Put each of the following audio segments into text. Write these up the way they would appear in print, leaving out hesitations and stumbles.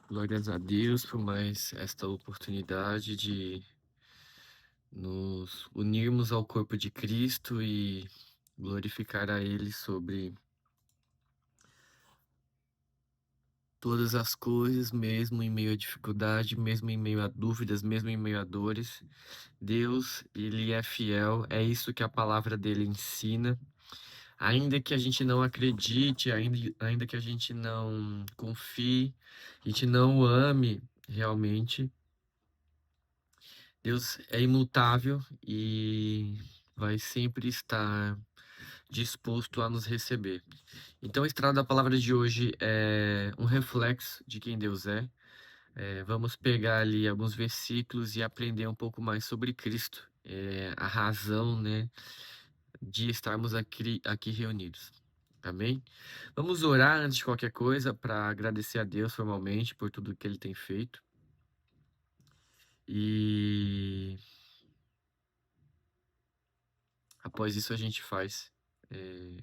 Glórias a Deus por mais esta oportunidade de nos unirmos ao corpo de Cristo e glorificar a Ele sobre todas as coisas, mesmo em meio à dificuldade, mesmo em meio a dúvidas, mesmo em meio a dores. Deus, Ele é fiel, é isso que a palavra dele ensina. Ainda que a gente não acredite, ainda que a gente não confie, a gente não o ame realmente, Deus é imutável e vai sempre estar disposto a nos receber. Então, a estrada da palavra de hoje é um reflexo de quem Deus é. Vamos pegar ali alguns versículos e aprender um pouco mais sobre Cristo, a razão, né, de estarmos aqui reunidos. Amém? Vamos orar antes de qualquer coisa para agradecer a Deus formalmente por tudo que Ele tem feito. E após isso a gente faz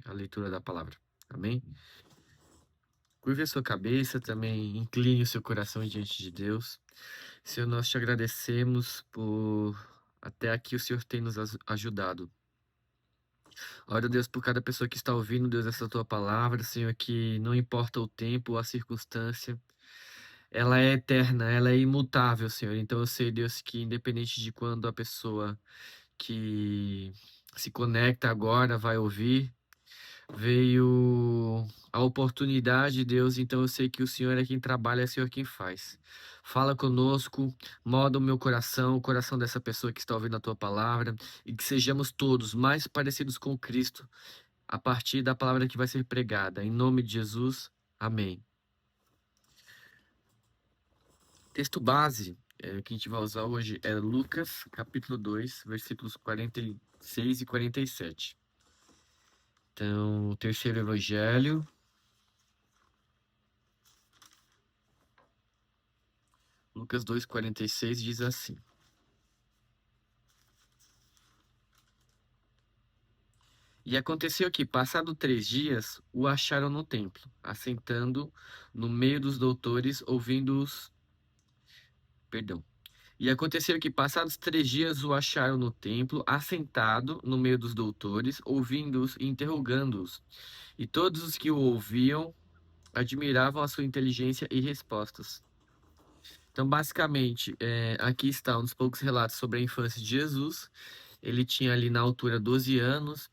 a leitura da palavra. Amém? Curve a sua cabeça, também incline o seu coração diante de Deus. Senhor, nós te agradecemos por até aqui o Senhor tem nos ajudado. Ora, Deus, por cada pessoa que está ouvindo, Deus, essa tua palavra, Senhor, que não importa o tempo ou a circunstância, ela é eterna, ela é imutável, Senhor. Então eu sei, Deus, que independente de quando a pessoa que se conecta agora vai ouvir, veio a oportunidade, Deus, então eu sei que o Senhor é quem trabalha, é o Senhor quem faz. Fala conosco, molda o meu coração, o coração dessa pessoa que está ouvindo a tua palavra, e que sejamos todos mais parecidos com Cristo a partir da palavra que vai ser pregada. Em nome de Jesus, amém. Texto base que a gente vai usar hoje é Lucas, capítulo 2, versículos 46 e 47. Então, o terceiro evangelho, Lucas 2:46 diz assim: E aconteceu que, passado 3 dias, o acharam no templo, assentando no meio dos doutores, ouvindo-os. Perdão. E aconteceu que, passados 3 dias, o acharam no templo, assentado no meio dos doutores, ouvindo-os e interrogando-os. E todos os que o ouviam admiravam a sua inteligência e respostas. Então, basicamente, aqui está um dos poucos relatos sobre a infância de Jesus. Ele tinha ali na altura 12 anos.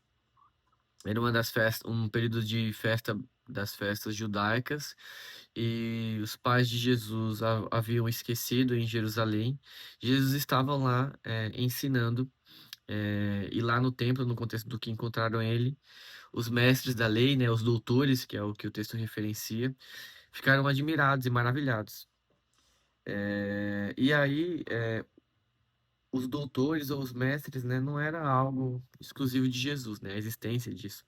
Era uma das festas, um período de festa das festas judaicas, e os pais de Jesus haviam esquecido em Jerusalém. Jesus estava lá ensinando, e lá no templo, no contexto do que encontraram ele, os mestres da lei, né, os doutores, que é o que o texto referencia, ficaram admirados e maravilhados. E aí, os doutores ou os mestres, né, não era algo exclusivo de Jesus, né, a existência disso.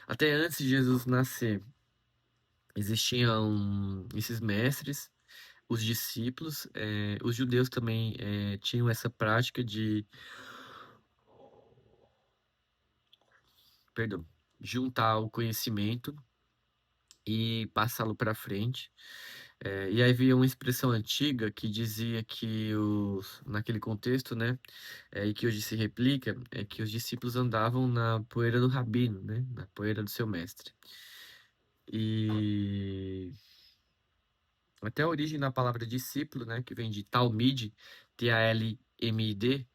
Até antes de Jesus nascer, existiam esses mestres, os discípulos, os judeus também tinham essa prática de, perdão, juntar o conhecimento e passá-lo para frente. E aí havia uma expressão antiga que dizia que naquele contexto, né, e que hoje se replica, é que os discípulos andavam na poeira do rabino, né, na poeira do seu mestre. E até a origem da palavra discípulo, né, que vem de Talmid, Talmid,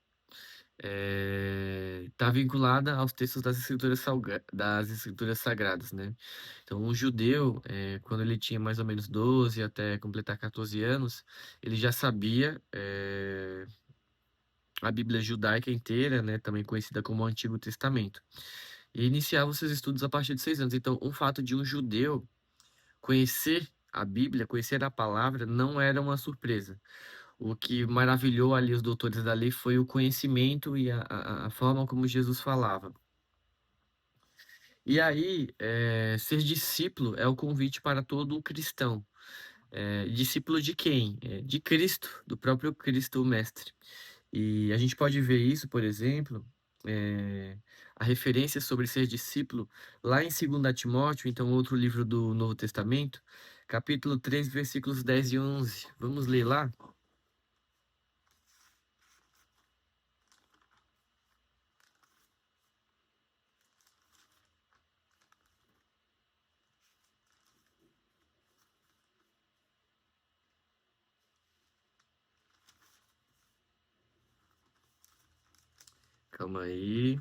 está vinculada aos textos das escrituras sagradas, né? Então, um judeu, quando ele tinha mais ou menos 12 até completar 14 anos, ele já sabia a Bíblia judaica inteira, né, também conhecida como o Antigo Testamento, e iniciava os seus estudos a partir de 6 anos. Então, o fato de um judeu conhecer a Bíblia, conhecer a palavra, não era uma surpresa. O que maravilhou ali os doutores da lei foi o conhecimento e a forma como Jesus falava. E aí, ser discípulo é o convite para todo cristão. Discípulo de quem? De Cristo, do próprio Cristo, o Mestre. E a gente pode ver isso, por exemplo, a referência sobre ser discípulo lá em 2 Timóteo, então outro livro do Novo Testamento, capítulo 3, versículos 10 e 11. Vamos ler lá? Calma aí.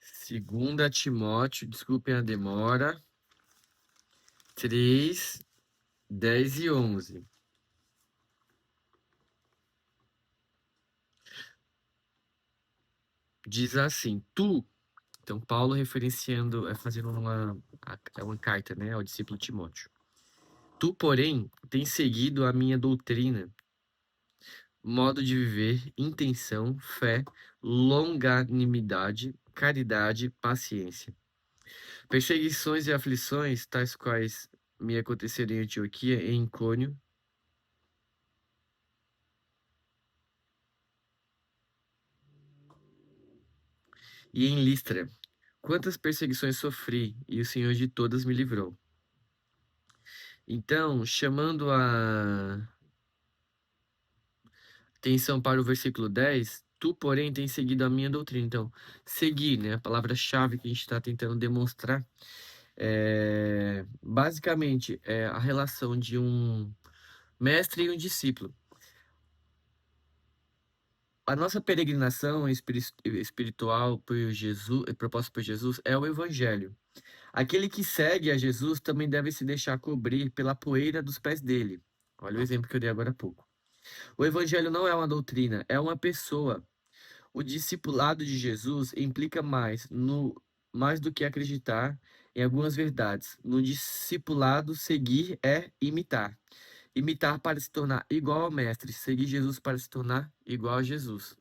Segunda Timóteo, desculpem a demora. 3, 10 e 11. Diz assim: Tu, então Paulo referenciando, fazendo uma carta, né, ao discípulo Timóteo. Tu, porém, tens seguido a minha doutrina, modo de viver, intenção, fé, longanimidade, caridade, paciência. Perseguições e aflições, tais quais me aconteceram em Antioquia, em Icônio e em Listra. Quantas perseguições sofri, e o Senhor de todas me livrou. Então, chamando a atenção para o versículo 10, tu, porém, tens seguido a minha doutrina. Então, seguir, né? A palavra-chave que a gente está tentando demonstrar basicamente é a relação de um mestre e um discípulo. A nossa peregrinação espiritual por Jesus, proposta por Jesus, é o Evangelho. Aquele que segue a Jesus também deve se deixar cobrir pela poeira dos pés dele. Olha o exemplo que eu dei agora há pouco. O Evangelho não é uma doutrina, é uma pessoa. O discipulado de Jesus implica mais do que acreditar em algumas verdades. No discipulado, seguir é imitar. Imitar para se tornar igual ao mestre, seguir Jesus para se tornar igual a Jesus.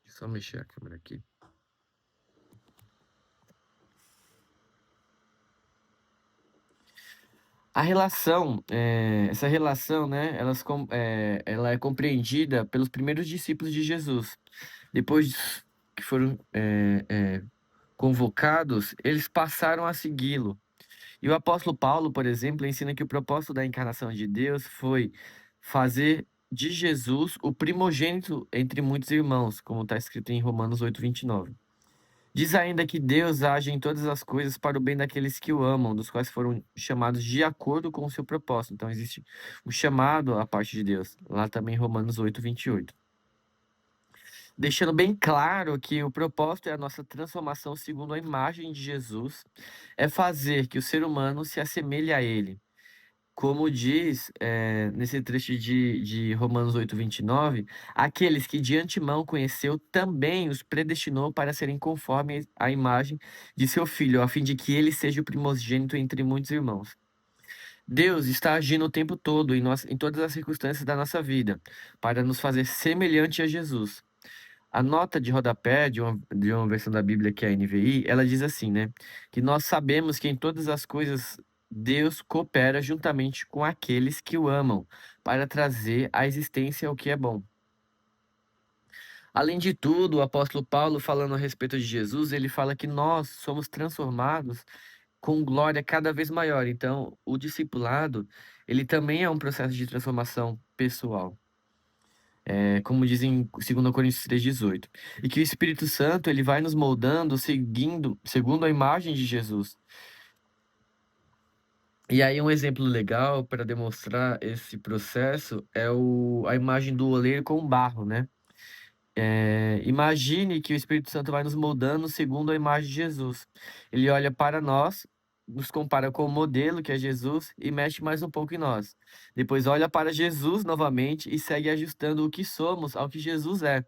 Deixa eu só mexer a câmera aqui. A relação, essa relação, né, ela é compreendida pelos primeiros discípulos de Jesus. Depois que foram convocados, eles passaram a segui-lo. E o apóstolo Paulo, por exemplo, ensina que o propósito da encarnação de Deus foi fazer de Jesus o primogênito entre muitos irmãos, como está escrito em Romanos 8:29. Diz ainda que Deus age em todas as coisas para o bem daqueles que o amam, dos quais foram chamados de acordo com o seu propósito. Então existe um chamado à parte de Deus, lá também em Romanos 8:28. Deixando bem claro que o propósito é a nossa transformação segundo a imagem de Jesus, é fazer que o ser humano se assemelhe a ele. Como diz nesse trecho de Romanos 8:29, aqueles que de antemão conheceu também os predestinou para serem conformes à imagem de seu filho, a fim de que ele seja o primogênito entre muitos irmãos. Deus está agindo o tempo todo em todas as circunstâncias da nossa vida, para nos fazer semelhante a Jesus. A nota de rodapé de uma versão da Bíblia que é a NVI, ela diz assim, né? Que nós sabemos que em todas as coisas Deus coopera juntamente com aqueles que o amam, para trazer à existência o que é bom. Além de tudo, o apóstolo Paulo, falando a respeito de Jesus, ele fala que nós somos transformados com glória cada vez maior. Então, o discipulado, ele também é um processo de transformação pessoal. Como dizem em 2 Coríntios 3:18. E que o Espírito Santo ele vai nos moldando segundo a imagem de Jesus. E aí um exemplo legal para demonstrar esse processo é a imagem do oleiro com o barro, né? Imagine que o Espírito Santo vai nos moldando segundo a imagem de Jesus. Ele olha para nós, nos compara com o modelo, que é Jesus, e mexe mais um pouco em nós. Depois olha para Jesus novamente e segue ajustando o que somos ao que Jesus é.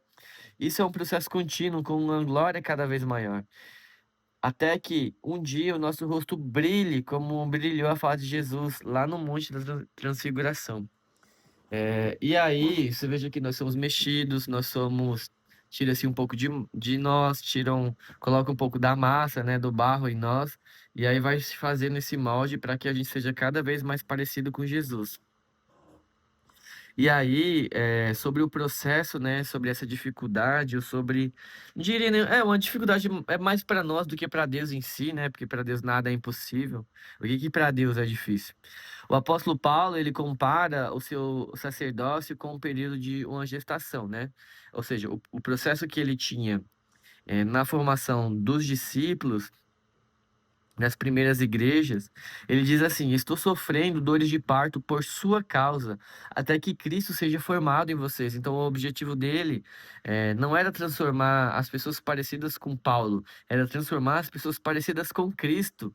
Isso é um processo contínuo, com uma glória cada vez maior. Até que um dia o nosso rosto brilhe como brilhou a face de Jesus lá no Monte da Transfiguração. E aí, você veja que nós somos mexidos, nós somos tira-se um pouco de nós, coloca um pouco da massa, né, do barro em nós, e aí vai se fazendo esse molde para que a gente seja cada vez mais parecido com Jesus. E aí, sobre o processo, né, sobre essa dificuldade, ou sobre, não diria, uma dificuldade é mais para nós do que para Deus em si, né, porque para Deus nada é impossível. O que que para Deus é difícil? O apóstolo Paulo, ele compara o seu sacerdócio com o período de uma gestação, né? Ou seja, o processo que ele tinha, na formação dos discípulos, nas primeiras igrejas, ele diz assim: Estou sofrendo dores de parto por sua causa, até que Cristo seja formado em vocês. Então, o objetivo dele não era transformar as pessoas parecidas com Paulo, era transformar as pessoas parecidas com Cristo,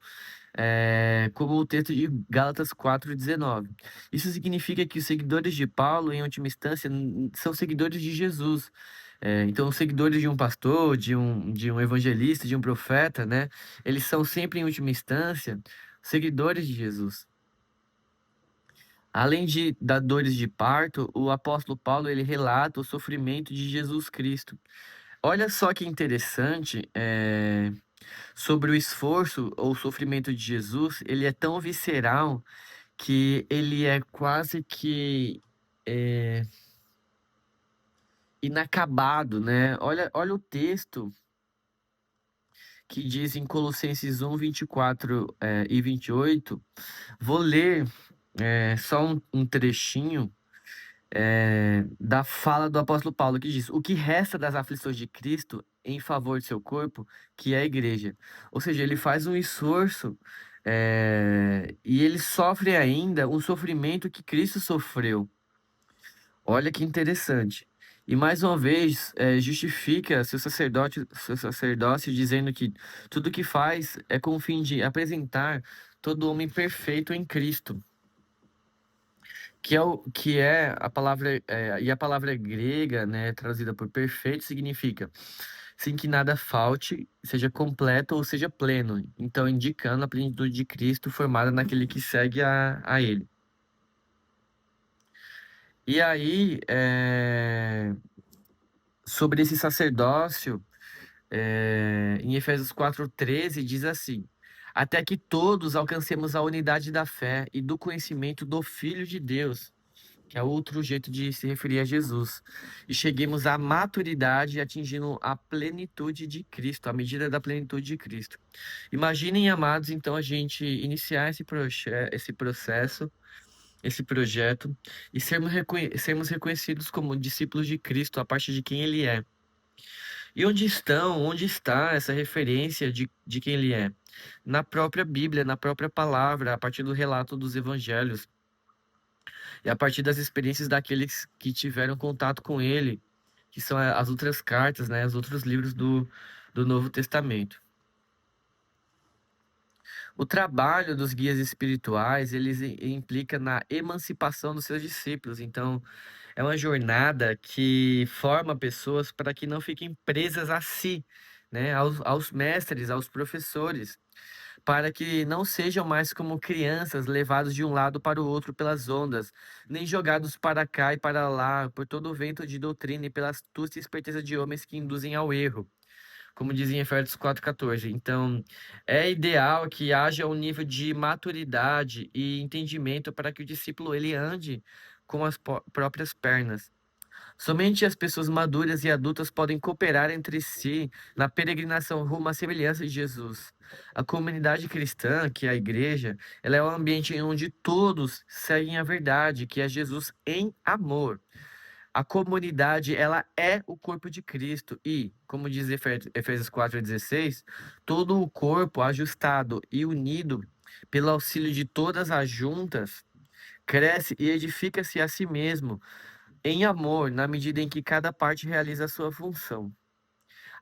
como o texto de Gálatas 4:19. Isso significa que os seguidores de Paulo, em última instância, são seguidores de Jesus. Então, os seguidores de um pastor, de um evangelista, de um profeta, né? Eles são sempre, em última instância, seguidores de Jesus. Além das dores de parto, o apóstolo Paulo ele relata o sofrimento de Jesus Cristo. Olha só que interessante, sobre o esforço ou sofrimento de Jesus, ele é tão visceral que ele é quase que é, inacabado, né? Olha o texto que diz em Colossenses 1:24 e 28. Vou ler só um trechinho da fala do apóstolo Paulo, que diz: O que resta das aflições de Cristo em favor de seu corpo, que é a igreja. Ou seja, ele faz um esforço e ele sofre ainda um sofrimento que Cristo sofreu. Olha que interessante. E mais uma vez, justifica seu sacerdócio, dizendo que tudo que faz é com o fim de apresentar todo homem perfeito em Cristo, que é a palavra, e a palavra grega, né, traduzida por perfeito, significa sem que nada falte, seja completo ou seja pleno. Então, indicando a plenitude de Cristo formada naquele que segue a Ele. E aí, sobre esse sacerdócio, em Efésios 4:13 diz assim: Até que todos alcancemos a unidade da fé e do conhecimento do Filho de Deus, que é outro jeito de se referir a Jesus, e cheguemos à maturidade, atingindo a plenitude de Cristo, a medida da plenitude de Cristo. Imaginem, amados, então a gente iniciar esse processo, esse projeto, e sermos reconhecidos como discípulos de Cristo a partir de quem Ele é. E onde está essa referência de quem Ele é? Na própria Bíblia, na própria palavra, a partir do relato dos evangelhos. E a partir das experiências daqueles que tiveram contato com ele, que são as outras cartas, né, os outros livros do Novo Testamento. O trabalho dos guias espirituais, eles implica na emancipação dos seus discípulos. Então, é uma jornada que forma pessoas para que não fiquem presas a si, né, aos mestres, aos professores, para que não sejam mais como crianças levados de um lado para o outro pelas ondas, nem jogados para cá e para lá por todo o vento de doutrina e pela astúcia e esperteza de homens que induzem ao erro, como dizem em Efésios 4:14. Então, é ideal que haja um nível de maturidade e entendimento para que o discípulo ele ande com as próprias pernas. Somente as pessoas maduras e adultas podem cooperar entre si na peregrinação rumo à semelhança de Jesus. A comunidade cristã, que é a igreja, ela é um ambiente onde todos seguem a verdade, que é Jesus em amor. A comunidade, ela é o corpo de Cristo e, como diz Efésios 4:16, todo o corpo ajustado e unido pelo auxílio de todas as juntas cresce e edifica-se a si mesmo em amor, na medida em que cada parte realiza a sua função.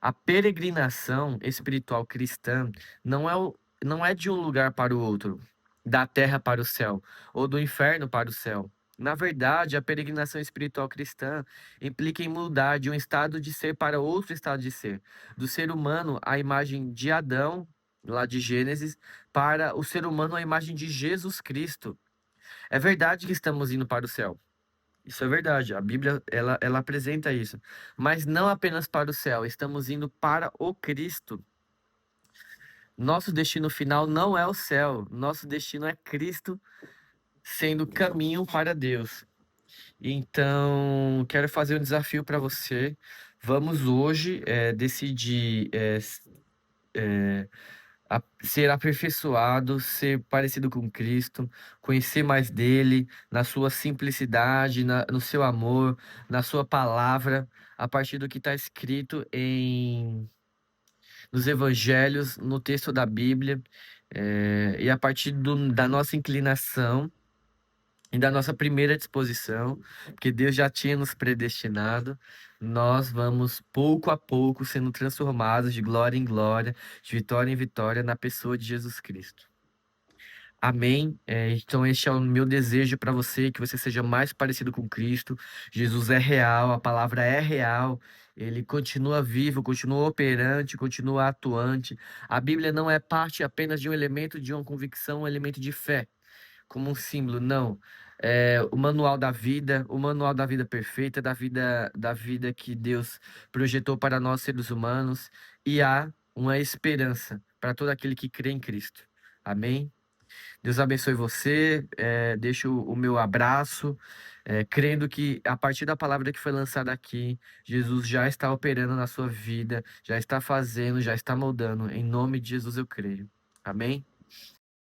A peregrinação espiritual cristã não é de um lugar para o outro, da terra para o céu, ou do inferno para o céu. Na verdade, a peregrinação espiritual cristã implica em mudar de um estado de ser para outro estado de ser, do ser humano à imagem de Adão, lá de Gênesis, para o ser humano à imagem de Jesus Cristo. É verdade que estamos indo para o céu. Isso é verdade. A Bíblia, ela apresenta isso. Mas não apenas para o céu, estamos indo para o Cristo. Nosso destino final não é o céu, nosso destino é Cristo sendo caminho para Deus. Então, quero fazer um desafio para você. Vamos hoje decidir ser aperfeiçoado, ser parecido com Cristo, conhecer mais dele, na sua simplicidade, no seu amor, na sua palavra, a partir do que está escrito nos evangelhos, no texto da Bíblia, e a partir da nossa inclinação e da nossa primeira disposição, porque Deus já tinha nos predestinado, nós vamos pouco a pouco sendo transformados de glória em glória, de vitória em vitória na pessoa de Jesus Cristo. Amém. Então, este é o meu desejo para você, que você seja mais parecido com Cristo. Jesus é real, a palavra é real. Ele continua vivo, continua operante, continua atuante. A Bíblia não é parte apenas de um elemento de uma convicção, um elemento de fé como um símbolo, não. É o manual da vida perfeita, da vida que Deus projetou para nós seres humanos, e há uma esperança para todo aquele que crê em Cristo. Amém? Deus abençoe você. Deixo o meu abraço, crendo que a partir da palavra que foi lançada aqui, Jesus já está operando na sua vida, já está fazendo, já está moldando. Em nome de Jesus eu creio. Amém?